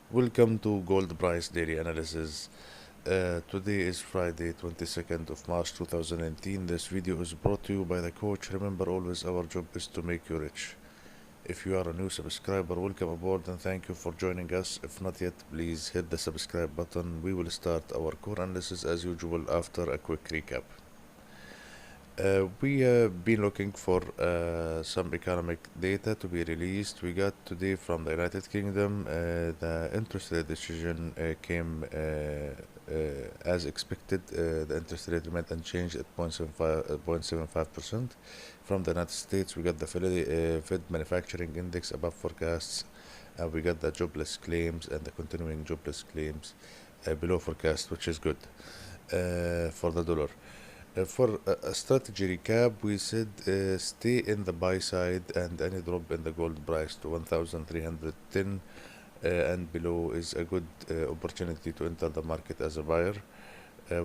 Welcome to Gold Price Daily Analysis. Today is Friday, 22nd of March 2019. This video is brought to you by the coach. Remember always our job is to make you rich. If you are a new subscriber, welcome aboard and thank you for joining us. If not yet, please hit the subscribe button. We will start our core analysis as usual after a quick recap. We have been looking for some economic data to be released. We got today from the United Kingdom the interest rate decision came as expected. The interest rate remained unchanged at 0.75%. From the United States, we got the Fed Manufacturing Index above forecasts. We got the jobless claims and the continuing jobless claims below forecast, which is good for the dollar. For a strategy recap, we said stay in the buy side and any drop in the gold price to 1,310 and below is a good opportunity to enter the market as a buyer.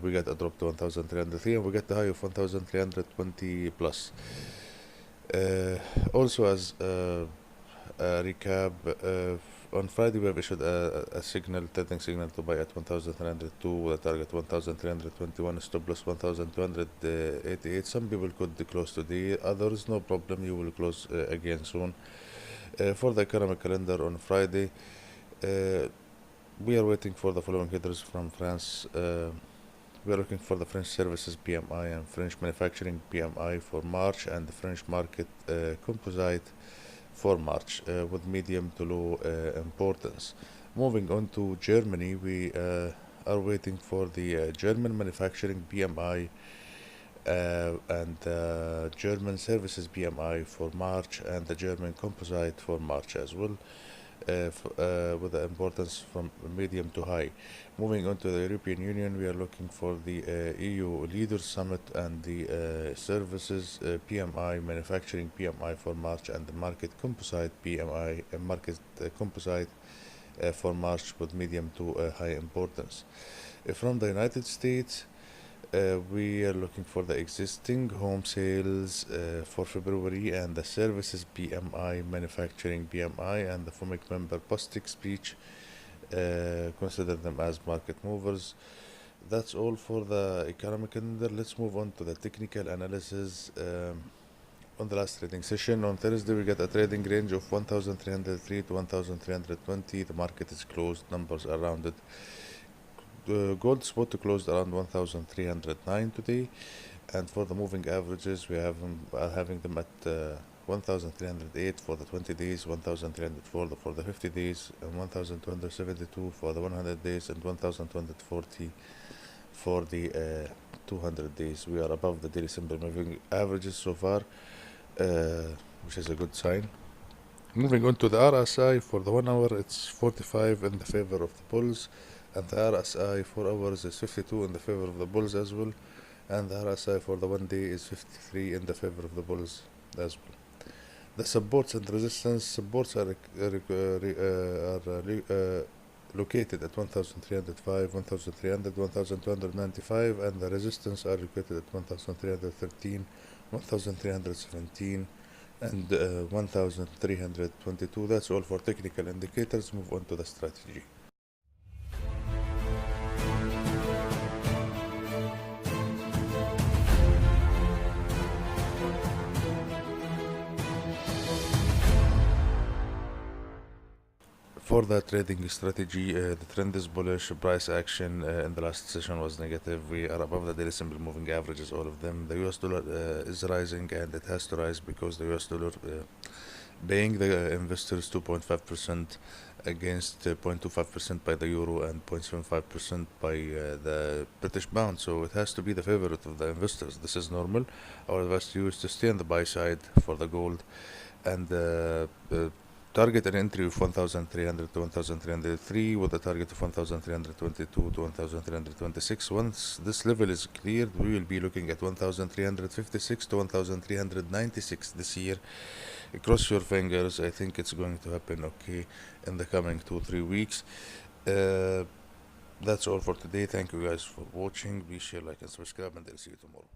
We got a drop to 1,303 and we got the high of 1,320 plus. Also, as a recap, on Friday we have issued a signal, trading signal to buy at 1,302 with a target 1,321, stop loss 1,288. Some people could close today, others no problem, you will close again soon. For the economic calendar on Friday, we are waiting for the following headers from France. We are looking for the French services PMI and French manufacturing PMI for March and the French market composite for March with medium to low importance. Moving on to Germany, we are waiting for the German manufacturing PMI and German services PMI for March and the German composite for March as well, with the importance from medium to high. Moving on to the European Union, we are looking for the EU Leaders Summit and the services PMI, manufacturing PMI for March and the market composite PMI, composite for March with medium to high importance. From the United States, we are looking for the existing home sales for February and the services PMI, manufacturing PMI, and the FOMC member post speech. Consider them as market movers. That's all for the economic calendar. Let's move on to the technical analysis. On the last trading session on Thursday, we got a trading range of 1,303 to 1,320. The market is closed, numbers are rounded. The gold spot closed around 1,309 today, and for the moving averages we are having them at 1,308 for the 20 days, 1,304 for the 50 days, and 1,272 for the 100 days, and 1,240 for the 200 days. We are above the daily simple moving averages so far, which is a good sign. Moving on to the RSI for the 1 hour, it's 45 in the favor of the bulls, and the RSI 4 hours is 52 in the favor of the bulls as well, and the RSI for the 1 day is 53 in the favor of the bulls as well. The supports and resistance, supports are located at 1,305, 1,300, 1,295, and the resistance are located at 1,313, 1,317, and 1,322. That's all for technical indicators. Move on to the strategy. For the trading strategy, the trend is bullish. Price action in the last session was negative. We are above the daily simple moving averages, all of them. The US dollar is rising, and it has to rise because the US dollar paying the investors 2.5% against 0.25% by the euro and 0.75% by the British pound. So it has to be the favorite of the investors. This is normal. Our advice to you is to stay on the buy side for the gold and target an entry of 1,300 to 1,303 with a target of 1,322 to 1,326. Once this level is cleared, we will be looking at 1,356 to 1,396 this year. Cross your fingers. I think it's going to happen okay in the coming 2-3 weeks. That's all for today. Thank you guys for watching. Be sure, like, and subscribe, and I'll see you tomorrow.